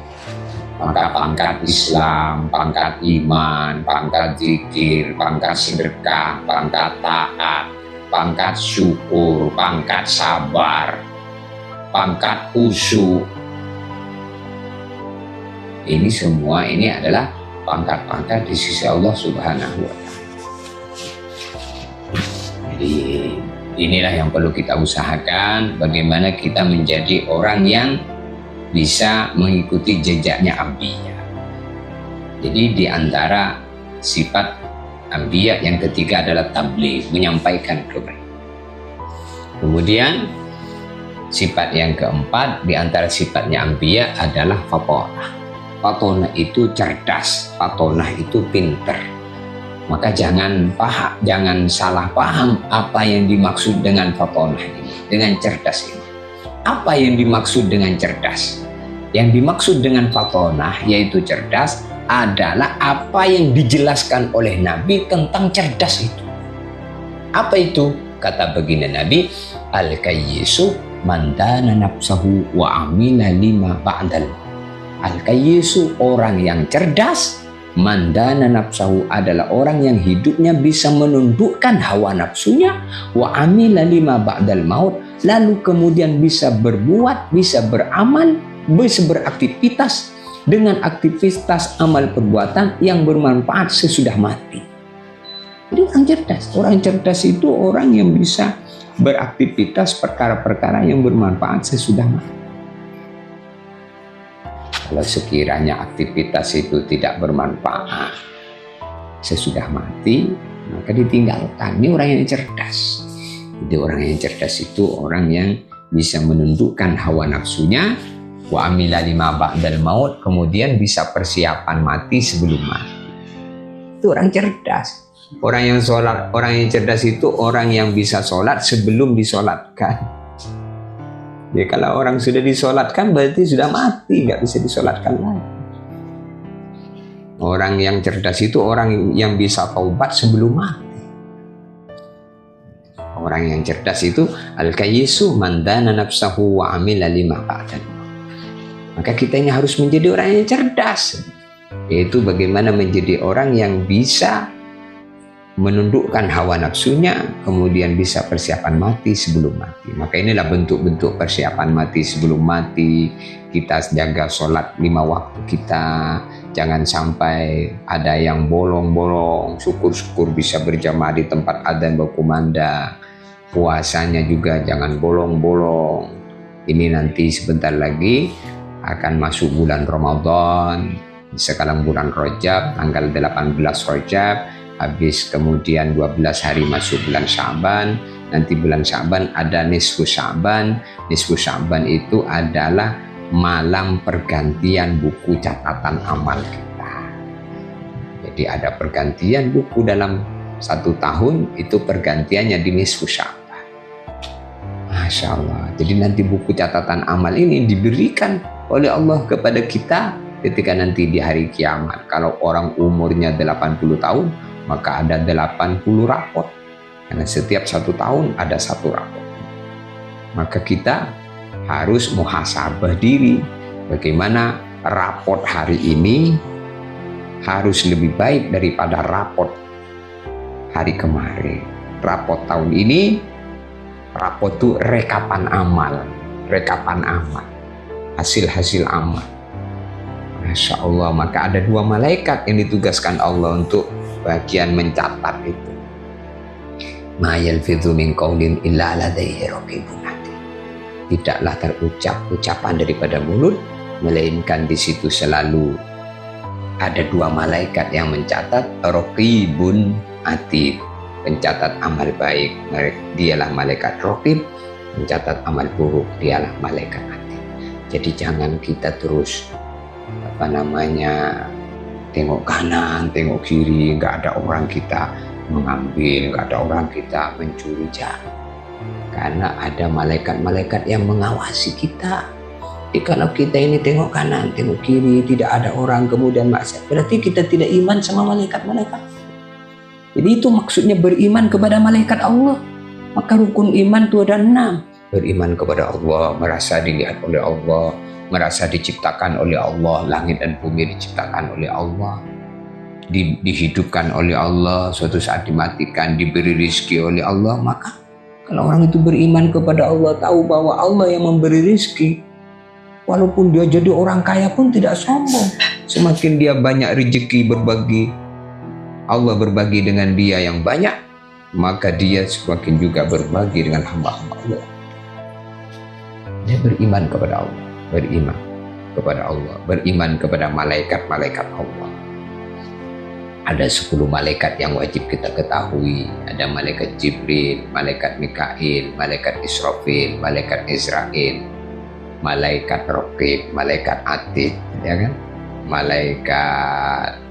Maka pangkat Islam, pangkat iman, pangkat zikir, pangkat sedekah, pangkat taat, pangkat syukur, pangkat sabar, pangkat khusyuk. Ini semua ini adalah pangkat-pangkat di sisi Allah Subhanahu wa ta'ala. Jadi inilah yang perlu kita usahakan, bagaimana kita menjadi orang yang bisa mengikuti jejaknya Anbiya. Jadi di antara sifat Anbiya. Yang ketiga adalah tabligh, menyampaikan kebaikan. Kemudian sifat yang keempat di antara sifatnya anbiya adalah fatonah. Fatonah itu cerdas, fatonah itu pinter. Maka jangan salah paham apa yang dimaksud dengan fatonah ini, dengan cerdas ini. Apa yang dimaksud dengan cerdas? Yang dimaksud dengan fatonah yaitu cerdas adalah apa yang dijelaskan oleh Nabi tentang cerdas itu. Apa itu? Kata baginda Nabi, al-kayyisu man dana nafsahu wa amila lima ba'dal. Al-kayyisu, orang yang cerdas, man dana nafsahu, adalah orang yang hidupnya bisa menundukkan hawa nafsunya, wa amila lima ba'dal maut, lalu kemudian bisa berbuat, bisa beramal, bisa beraktivitas dengan aktivitas amal perbuatan yang bermanfaat sesudah mati. Jadi orang cerdas itu orang yang bisa beraktivitas perkara-perkara yang bermanfaat sesudah mati. Kalau sekiranya aktivitas itu tidak bermanfaat sesudah mati, maka ditinggalkan. Ini orang yang cerdas. Jadi orang yang cerdas itu orang yang bisa menundukkan hawa nafsunya, wa amila lima ba'dal maut, kemudian bisa persiapan mati sebelum mati. Itu orang cerdas. Orang yang sholat, orang yang cerdas itu orang yang bisa sholat sebelum disolatkan. Ya, kalau orang sudah disolatkan berarti sudah mati, nggak bisa disolatkan lagi. Orang yang cerdas itu orang yang bisa taubat sebelum mati. Orang yang cerdas itu al-kayyisu man dana nafsahu wa amila lima ba'dal. Maka kita ini harus menjadi orang yang cerdas, yaitu bagaimana menjadi orang yang bisa menundukkan hawa nafsunya, kemudian bisa persiapan mati sebelum mati. Maka inilah bentuk-bentuk persiapan mati sebelum mati. Kita jaga sholat 5 waktu kita, jangan sampai ada yang bolong-bolong. Syukur-syukur bisa berjamaah di tempat adzan berkumandang. Puasanya juga jangan bolong-bolong. Ini nanti sebentar lagi akan masuk bulan Ramadan. Sekarang bulan Rajab, tanggal 18 Rajab. Habis kemudian 12 hari masuk bulan Sya'ban. Nanti bulan Sya'ban ada nisfu Sya'ban. Nisfu Sya'ban itu adalah malam pergantian buku catatan amal kita. Jadi ada pergantian buku dalam 1 tahun, itu pergantiannya di nisfu Sya'ban. Masya Allah. Jadi nanti buku catatan amal ini diberikan oleh Allah kepada kita ketika nanti di hari kiamat. Kalau orang umurnya 80 tahun, maka ada 80 rapot. Karena setiap 1 tahun ada 1 rapot. Maka kita harus muhasabah diri. Bagaimana rapot hari ini harus lebih baik daripada rapot hari kemarin. Rapot tahun ini, rapot itu rekapan amal. Rekapan amal. Hasil-hasil amal. Masya Allah. Maka ada 2 malaikat yang ditugaskan Allah untuk bagian mencatat itu. Ma yalfidhu min qaulin illa ladaihi raqibun atid. Tidaklah terucap ucapan daripada mulut, melainkan di situ selalu ada 2 malaikat yang mencatat, raqibun atid, pencatat amal baik, dialah malaikat raqib, mencatat amal buruk, dialah malaikat atid. Jadi jangan kita terus tengok kanan, tengok kiri, nggak ada orang kita mengambil, nggak ada orang kita mencuri, jangan. Karena ada malaikat-malaikat yang mengawasi kita. Jadi kalau kita ini tengok kanan, tengok kiri, tidak ada orang kemudian maksiat, berarti kita tidak iman sama malaikat-malaikat. Jadi itu maksudnya beriman kepada malaikat Allah. Maka rukun iman itu ada 6. Beriman kepada Allah, merasa dilihat oleh Allah, merasa diciptakan oleh Allah, langit dan bumi diciptakan oleh Allah, dihidupkan oleh Allah, suatu saat dimatikan, diberi rezeki oleh Allah. Maka kalau orang itu beriman kepada Allah, tahu bahwa Allah yang memberi rezeki, walaupun dia jadi orang kaya pun tidak sombong. Semakin dia banyak rezeki berbagi, Allah berbagi dengan dia yang banyak, maka dia semakin juga berbagi dengan hamba-hamba Allah. Dia beriman kepada Allah, beriman kepada Allah, beriman kepada malaikat-malaikat Allah. Ada 10 malaikat yang wajib kita ketahui. Ada malaikat Jibril, malaikat Mikail, malaikat Israfil, malaikat Israel, malaikat Raqib, malaikat Atid, ya kan? Malaikat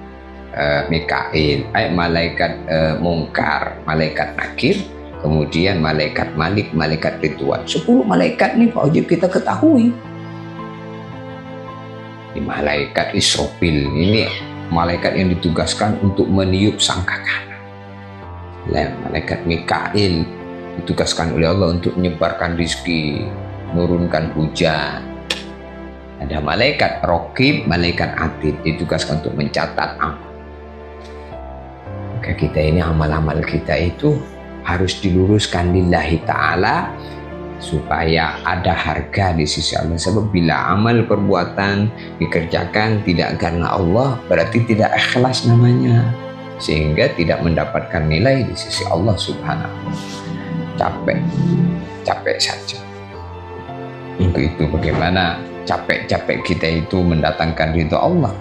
Mikail, malaikat Mungkar, malaikat Nakir, kemudian malaikat Malik, malaikat Ridwan. 10 malaikat nih wajib kita ketahui. Ini malaikat Israfil, ini malaikat yang ditugaskan untuk meniup sangkakala. Malaikat Mikail ditugaskan oleh Allah untuk menyebarkan rizki, menurunkan hujan. Ada malaikat Raqib, malaikat Atid ditugaskan untuk mencatat amal. Maka kita ini amal-amal kita itu harus diluruskan lillahi ta'ala supaya ada harga di sisi Allah. Sebab bila amal perbuatan dikerjakan tidak karena Allah, berarti tidak ikhlas namanya, sehingga tidak mendapatkan nilai di sisi Allah subhanahu wa ta'ala. Capek saja. Untuk itu bagaimana capek-capek kita itu mendatangkan ridho Allah.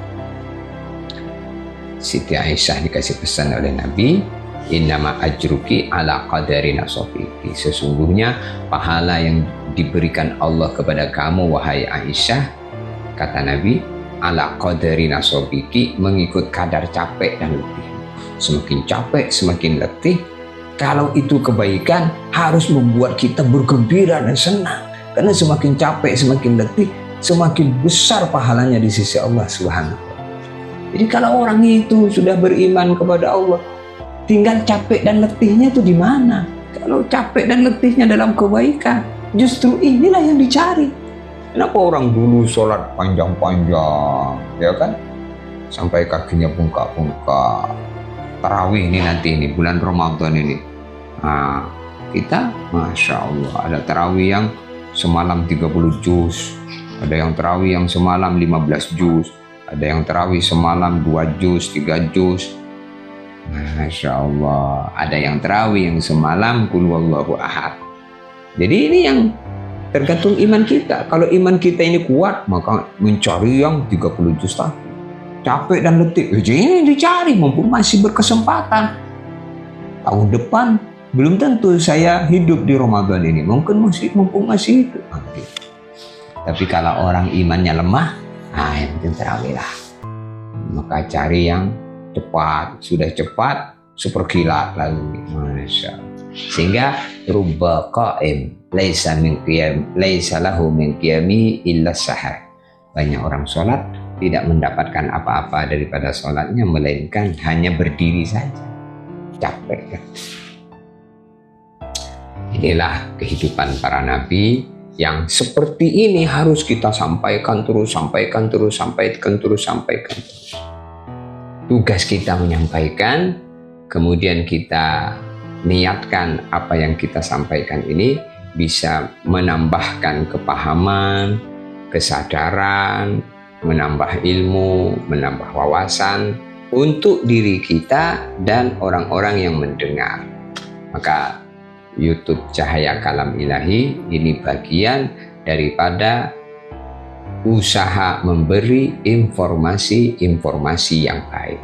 Siti Aisyah dikasih pesan oleh Nabi, innama ajruki ala qadari nasabiki. Sesungguhnya pahala yang diberikan Allah kepada kamu wahai Aisyah, kata Nabi, ala qadari nasabiki, mengikut kadar capek dan letih. Semakin capek, semakin letih, kalau itu kebaikan harus membuat kita bergembira dan senang. Karena semakin capek, semakin letih, semakin besar pahalanya di sisi Allah subhanahu wa ta'ala. Jadi kalau orang itu sudah beriman kepada Allah, tinggal capek dan letihnya itu di mana? Kalau capek dan letihnya dalam kebaikan, justru inilah yang dicari. Kenapa orang dulu sholat panjang-panjang, ya kan? Sampai kakinya bengkak-bengkak. Tarawih ini nanti ini, bulan Ramadan ini. Nah, kita, Masya Allah, ada tarawih yang semalam 30 juz. Ada yang tarawih yang semalam 15 juz. Ada yang tarawih semalam 2 juz, 3 juz. Masya Allah, ada yang tarawih yang semalam qul huwallahu ahad. Jadi ini yang tergantung iman kita. Kalau iman kita ini kuat, maka mencari yang 30 juz tadi. Capek dan letih, ini dicari mumpung masih berkesempatan. Tahun depan belum tentu saya hidup di Ramadan ini, mungkin mumpung masih hidup. Tapi kalau orang imannya lemah, yang penting tarawih lah. Maka cari yang cepat, sudah cepat super kilat lalu, Masya Allah. Sehingga rubba qaim laisa min qiyam laisa lahu min qiyami illa sahar. Banyak orang sholat tidak mendapatkan apa-apa daripada sholatnya, melainkan hanya berdiri saja, capek kan. Inilah kehidupan para nabi yang seperti ini harus kita sampaikan terus. Tugas kita menyampaikan, kemudian kita niatkan apa yang kita sampaikan ini bisa menambahkan kepahaman, kesadaran, menambah ilmu, menambah wawasan untuk diri kita dan orang-orang yang mendengar. Maka YouTube Cahaya Kalam Ilahi ini bagian daripada usaha memberi informasi-informasi yang baik,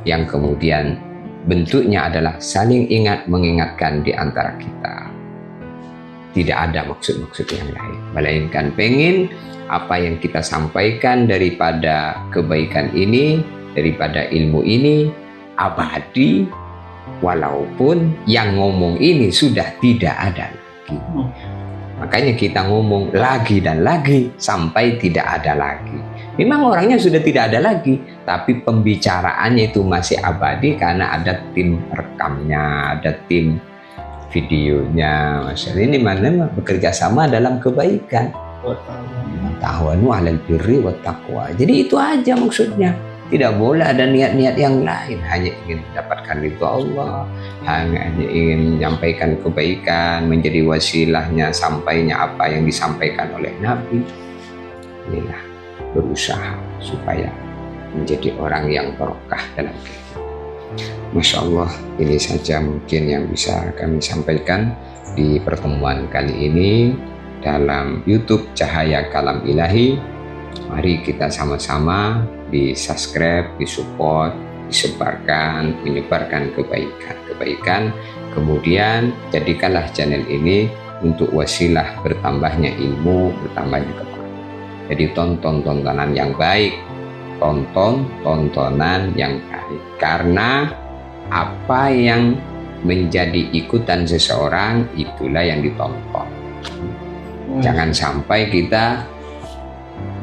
yang kemudian bentuknya adalah saling ingat mengingatkan di antara kita. Tidak ada maksud-maksud yang lain, melainkan pengen apa yang kita sampaikan daripada kebaikan ini, daripada ilmu ini abadi, walaupun yang ngomong ini sudah tidak ada lagi. Makanya kita ngomong lagi dan lagi sampai tidak ada lagi. Memang orangnya sudah tidak ada lagi, tapi pembicaraannya itu masih abadi karena ada tim rekamnya, ada tim videonya. Masalah ini mana bekerja sama dalam kebaikan. Ta'awanu 'alal birri wat taqwa. Jadi itu aja maksudnya. Tidak boleh ada niat-niat yang lain, hanya ingin mendapatkan ridho Allah, hanya ingin menyampaikan kebaikan, menjadi wasilahnya sampainya apa yang disampaikan oleh Nabi. Inilah berusaha supaya menjadi orang yang barokah dalam kehidupan. Masya Allah, ini saja mungkin yang bisa kami sampaikan di pertemuan kali ini dalam YouTube Cahaya Kalam Ilahi. Mari kita sama-sama di subscribe, di support, disebarkan, menyebarkan kebaikan. Kemudian jadikanlah channel ini untuk wasilah bertambahnya ilmu, bertambahnya kebaikan. Jadi tontonan yang baik, tontonan yang baik. Karena apa yang menjadi ikutan seseorang itulah yang ditonton. Jangan sampai kita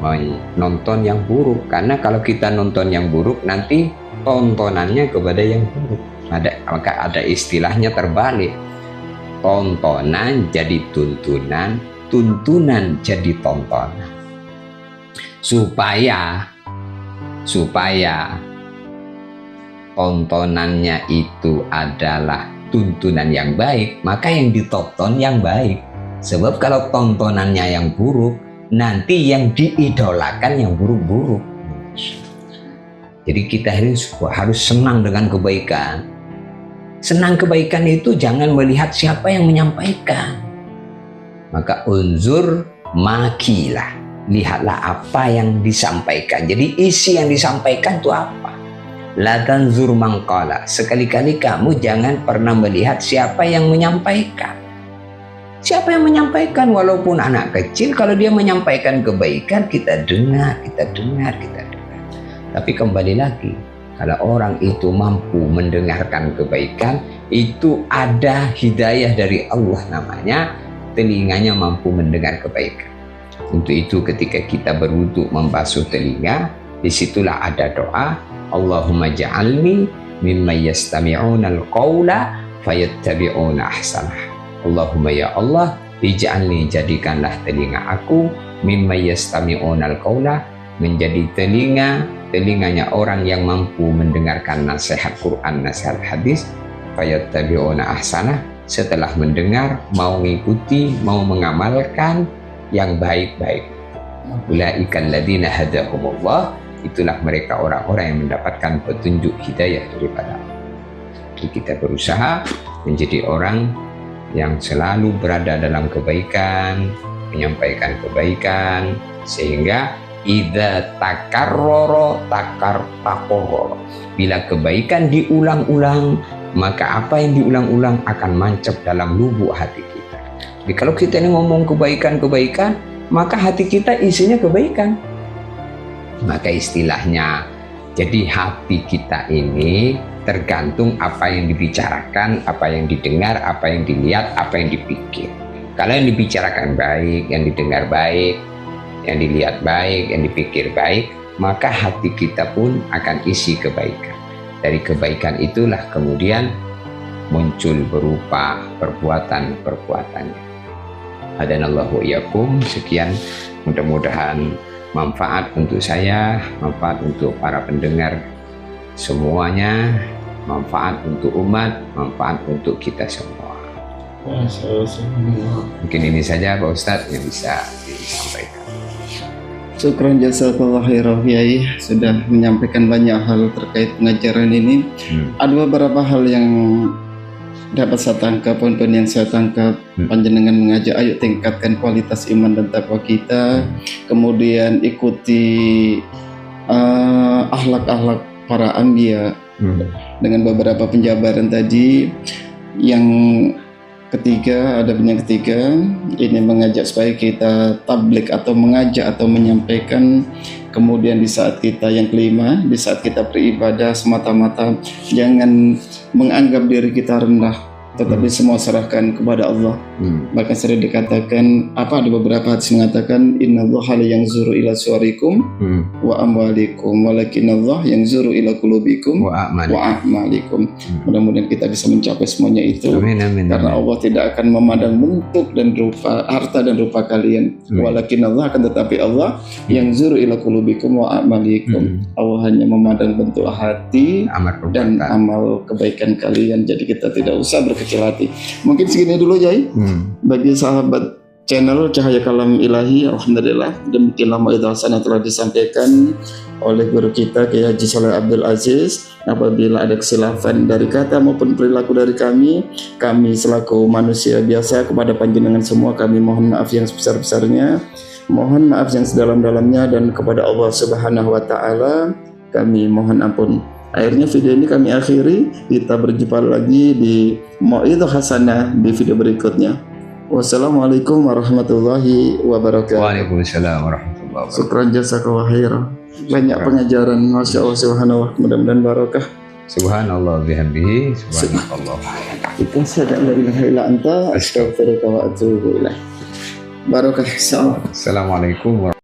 menonton yang buruk, karena kalau kita nonton yang buruk nanti tontonannya kepada yang buruk. Maka ada istilahnya terbalik, tontonan jadi tuntunan, tuntunan jadi tontonan. Supaya tontonannya itu adalah tuntunan yang baik, maka yang ditonton yang baik. Sebab kalau tontonannya yang buruk, nanti yang diidolakan yang buruk-buruk. Jadi kita harus senang dengan kebaikan. Senang kebaikan itu jangan melihat siapa yang menyampaikan. Maka unzur makilah, lihatlah apa yang disampaikan. Jadi isi yang disampaikan itu apa? La tanzur mangqala. Sekali-kali kamu jangan pernah melihat siapa yang menyampaikan. Siapa yang menyampaikan, walaupun anak kecil, kalau dia menyampaikan kebaikan, kita dengar. Tapi kembali lagi, kalau orang itu mampu mendengarkan kebaikan, itu ada hidayah dari Allah namanya, telinganya mampu mendengar kebaikan. Untuk itu ketika kita berwudu membasuh telinga, disitulah ada doa, Allahumma ja'alni mimma yastami'una al-qawla fayattabi'una ahsanah. Allahumma ya Allah, ij'alni, jadikanlah telinga aku mimma yastami'una al-qawla, menjadi telinganya orang yang mampu mendengarkan nasihat Quran, nasihat hadis, fayattabi'una ahsanah, setelah mendengar mau mengikuti, mau mengamalkan yang baik-baik. Ulaika alladzina hadahumullah, itulah mereka orang-orang yang mendapatkan petunjuk hidayah daripada Allah. Jadi kita berusaha menjadi orang yang selalu berada dalam kebaikan, menyampaikan kebaikan, sehingga idza takarrara takarrara. Bila kebaikan diulang-ulang, maka apa yang diulang-ulang akan mancap dalam lubuk hati kita. Jadi kalau kita ini ngomong kebaikan, maka hati kita isinya kebaikan. Maka istilahnya, jadi hati kita ini tergantung apa yang dibicarakan, apa yang didengar, apa yang dilihat, apa yang dipikir. Kalau yang dibicarakan baik, yang didengar baik, yang dilihat baik, yang dipikir baik, maka hati kita pun akan isi kebaikan. Dari kebaikan itulah kemudian muncul berupa perbuatan-perbuatannya. Hadanallahu iyyakum. Sekian, mudah-mudahan manfaat untuk saya, manfaat untuk para pendengar semuanya, manfaat untuk umat, manfaat untuk kita semua. Mungkin ini saja Pak Ustadz yang bisa disampaikan. Syukran jazakallah khairan Kiai, sudah menyampaikan banyak hal terkait pengajaran ini. Ada beberapa hal yang dapat saya tangkap, poin-poin yang saya tangkap. Panjenengan mengajak ayo tingkatkan kualitas iman dan takwa kita, kemudian ikuti akhlak-akhlak para anbiya dengan beberapa penjabaran tadi. Yang ketiga, adab yang ketiga, ini mengajak supaya kita tablik atau mengajak atau menyampaikan. Kemudian di saat kita, yang kelima, di saat kita beribadah semata-mata jangan menganggap diri kita rendah, tetapi semua serahkan kepada Allah. Bahkan sering dikatakan, ada beberapa hadis mengatakan, innallaha la yanzuru ila suwarikum wa amwalikum walakinallah yanzuru ila qulubikum wa a'malikum. Mudah-mudahan kita bisa mencapai semuanya itu. Amin. Karena Allah tidak akan memandang bentuk dan rupa, harta dan rupa kalian. Walakinallah, akan tetapi Allah yanzuru ila qulubikum wa a'malikum. Allah hanya memandang bentuk hati dan amal kebaikan kalian. Jadi kita tidak usah berkecil hati. Mungkin segini dulu Yai. Bagi sahabat channel Cahaya Kalam Ilahi, alhamdulillah demikianlah mau'izah hasanah telah disampaikan oleh guru kita Kiai Haji Shaleh Abdul Aziz. Apabila ada kesilafan dari kata maupun perilaku dari kami selaku manusia biasa, kepada panjenengan semua kami mohon maaf yang sebesar-besarnya, mohon maaf yang sedalam-dalamnya, dan kepada Allah Subhanahu wa taala kami mohon ampun. Akhirnya video ini kami akhiri. Kita berjumpa lagi di Mau'idhah Hasanah di video berikutnya. Wassalamualaikum warahmatullahi wabarakatuh. Waalaikumsalam warahmatullahi wabarakatuh. Syukran jazakallahu khairan. Banyak pengajaran, masya Allah, subhanallah, mudah-mudahan barakah. Subhanallah bihamdihi, subhanallah. Asyhadu an la ilaha illa anta, astaghfiruka wa atubu ilaik. Barakah. Assalamualaikum warahmatullahi wabarakatuh.